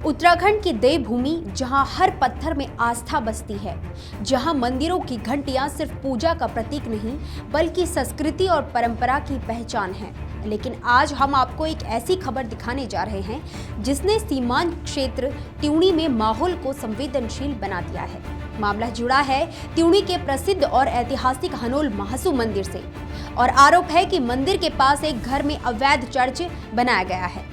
उत्तराखंड की देवभूमि, जहां हर पत्थर में आस्था बसती है, जहां मंदिरों की घंटियां सिर्फ पूजा का प्रतीक नहीं बल्कि संस्कृति और परंपरा की पहचान है। लेकिन आज हम आपको एक ऐसी खबर दिखाने जा रहे हैं जिसने सीमांत क्षेत्र त्यूणी में माहौल को संवेदनशील बना दिया है। मामला जुड़ा है त्यूणी के प्रसिद्ध और ऐतिहासिक हनोल महासू मंदिर से और आरोप है कि मंदिर के पास एक घर में अवैध चर्च बनाया गया है।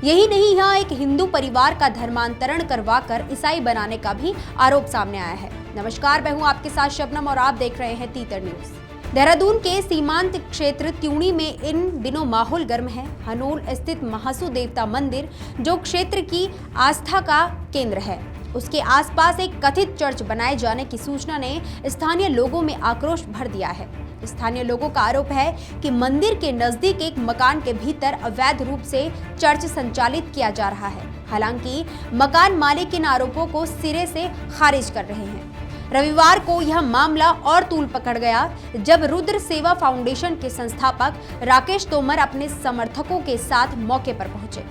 यही नहीं, यहाँ एक हिंदू परिवार का धर्मांतरण करवाकर ईसाई बनाने का भी आरोप सामने आया है। नमस्कार, मैं हूँ आपके साथ शबनम और आप देख रहे हैं तीतर न्यूज। देहरादून के सीमांत क्षेत्र त्यूणी में इन दिनों माहौल गर्म है। हनोल स्थित महासू देवता मंदिर, जो क्षेत्र की आस्था का केंद्र है, उसके आसपास एक कथित चर्च बनाए जाने की सूचना ने स्थानीय लोगों में आक्रोश भर दिया है। स्थानीय लोगों का आरोप है कि मंदिर के नजदीक एक मकान के भीतर अवैध रूप से चर्च संचालित किया जा रहा है। हालांकि मकान मालिक इन आरोपों को सिरे से खारिज कर रहे हैं। रविवार को यह मामला और तूल पकड़ गया जब रुद्र सेवा फाउंडेशन के संस्थापक राकेश तोमर अपने समर्थकों के साथ मौके पर पहुंचे।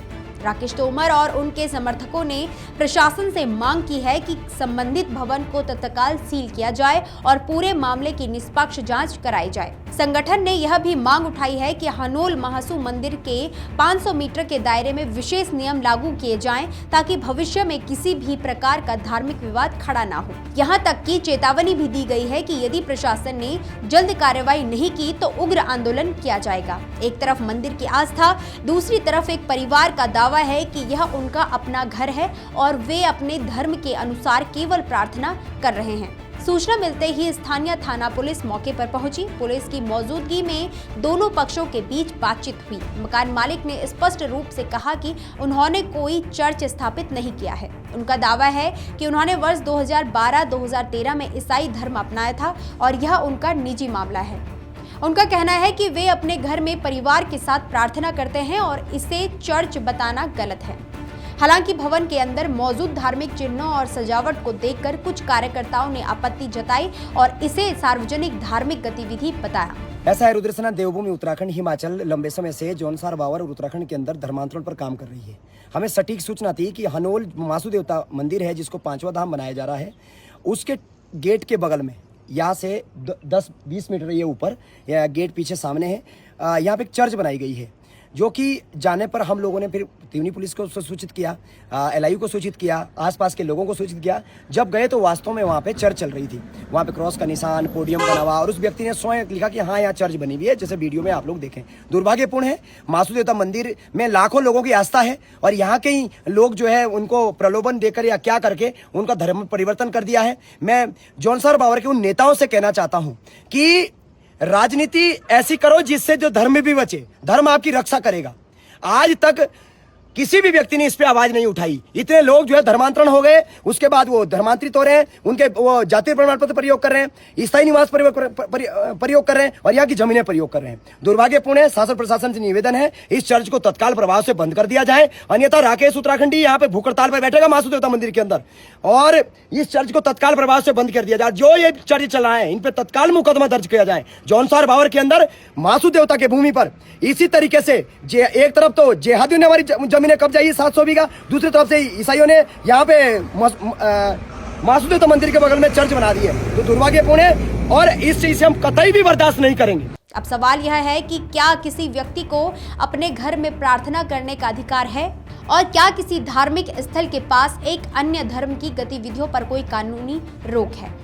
राकेश तोमर और उनके समर्थकों ने प्रशासन से मांग की है कि संबंधित भवन को तत्काल सील किया जाए और पूरे मामले की निष्पक्ष जांच कराई जाए। संगठन ने यह भी मांग उठाई है कि हनोल महासू मंदिर के 500 मीटर के दायरे में विशेष नियम लागू किए जाएं ताकि भविष्य में किसी भी प्रकार का धार्मिक विवाद खड़ा ना हो। यहाँ तक की चेतावनी भी दी गई है कि यदि प्रशासन ने जल्द कार्रवाई नहीं की तो उग्र आंदोलन किया जाएगा। एक तरफ मंदिर की आस्था, दूसरी तरफ एक परिवार का दावा है कि यह उनका अपना घर है और वे अपने धर्म के अनुसार केवल प्रार्थना कर रहे हैं। सूचना मिलते ही स्थानीय थाना पुलिस मौके पर पहुंची। पुलिस की मौजूदगी में दोनों पक्षों के बीच बातचीत हुई। मकान मालिक ने स्पष्ट रूप से कहा कि उन्होंने कोई चर्च स्थापित नहीं किया है। उनका दावा है कि उन्होंने वर्ष 2012-2013 में ईसाई धर्म अपनाया था और यह उनका निजी मामला है। उनका कहना है कि वे अपने घर में परिवार के साथ प्रार्थना करते हैं और इसे चर्च बताना गलत है। हालांकि भवन के अंदर मौजूद धार्मिक चिन्हों और सजावट को देखकर कुछ कार्यकर्ताओं ने आपत्ति जताई और इसे सार्वजनिक धार्मिक गतिविधि बताया। ऐसा है, रुद्रसेना देवभूमि उत्तराखंड हिमाचल लंबे समय से जौनसार बावर और उत्तराखंड के अंदर धर्मांतरण पर काम कर रही है। हमें सटीक सूचना थी कि हनोल महासू देवता मंदिर है, जिसको 5वां धाम बनाया जा रहा है, उसके गेट के बगल में यहाँ से 10-20 मीटर ये ऊपर गेट पीछे सामने है, यहाँ पे एक चर्च बनाई गई है, जो कि जाने पर हम लोगों ने फिर त्यूणी पुलिस को सूचित किया, LIU को सूचित किया, आसपास के लोगों को सूचित किया। जब गए तो वास्तव में वहाँ पे चर्च चल रही थी। वहाँ पे क्रॉस का निशान, पोडियम बना हुआ, और उस व्यक्ति ने स्वयं लिखा कि हाँ, यहाँ चर्च बनी हुई है, जैसे वीडियो में आप लोग देखें। दुर्भाग्यपूर्ण है, महासू देवता मंदिर में लाखों लोगों की आस्था है और यहाँ के ही लोग जो है उनको प्रलोभन देकर या क्या करके उनका धर्म परिवर्तन कर दिया है। मैं जौनसार बावर के उन नेताओं से कहना चाहता हूँ कि राजनीति ऐसी करो जिससे जो धर्म भी बचे, धर्म आपकी रक्षा करेगा। आज तक किसी भी व्यक्ति ने इस पे आवाज नहीं उठाई। इतने लोग जो है धर्मांतरण हो गए, उसके बाद वो धर्मांतरित हो रहे हैं, उनके वो जातीय प्रमाण पत्र प्रयोग कर रहे हैं, ईसाई निवास प्रयोग कर रहे हैं और यहाँ की जमीनें प्रयोग कर रहे हैं। दुर्भाग्यपूर्ण है। शासन प्रशासन से निवेदन है, इस चर्च को तत्काल प्रभाव से बंद कर दिया जाए, अन्यथा राकेश उत्तराखंडी यहाँ पे भूख हड़ताल पर बैठेगा महासू देवता मंदिर के अंदर, और इस चर्च को तत्काल प्रभाव से बंद कर दिया जाए। जो ये चर्च चला है, इन पे तत्काल मुकदमा दर्ज किया जाए। जौनसार बावर के अंदर महासू देवता के भूमि पर इसी तरीके से एक तरफ तो जेहादियों ने हमारी जमीनें कब्जाई 700 बीघा, दूसरी तरफ से ईसाइयों ने यहाँ पे महासू देवता मंदिर के बगल में चर्च बना दी है। तो दुर्भाग्यपूर्ण है और इस चीज से हम कतई भी बर्दाश्त नहीं करेंगे। अब सवाल यह है कि क्या किसी व्यक्ति को अपने घर में प्रार्थना करने का अधिकार है और क्या किसी धार्मिक स्थल के पास एक अन्य धर्म की गतिविधियों पर कोई कानूनी रोक है।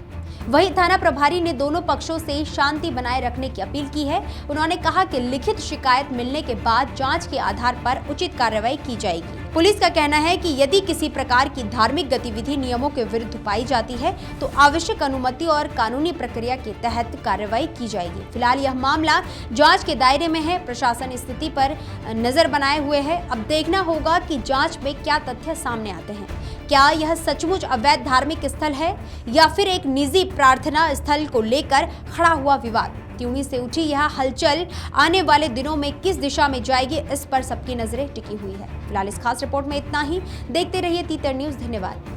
वहीं थाना प्रभारी ने दोनों पक्षों से शांति बनाए रखने की अपील की है। उन्होंने कहा कि लिखित शिकायत मिलने के बाद जांच के आधार पर उचित कार्रवाई की जाएगी। पुलिस का कहना है कि यदि किसी प्रकार की धार्मिक गतिविधि नियमों के विरुद्ध पाई जाती है तो आवश्यक अनुमति और कानूनी प्रक्रिया के तहत कार्रवाई की जाएगी। फिलहाल यह मामला जांच के दायरे में है। प्रशासन स्थिति पर नजर बनाए हुए है। अब देखना होगा कि जांच में क्या तथ्य सामने आते हैं। क्या यह सचमुच अवैध धार्मिक स्थल है या फिर एक निजी प्रार्थना स्थल को लेकर खड़ा हुआ विवाद। त्यूणी से उठी यह हलचल आने वाले दिनों में किस दिशा में जाएगी, इस पर सबकी नजरें टिकी हुई है। फिलहाल इस खास रिपोर्ट में इतना ही। देखते रहिए तीतर न्यूज। धन्यवाद।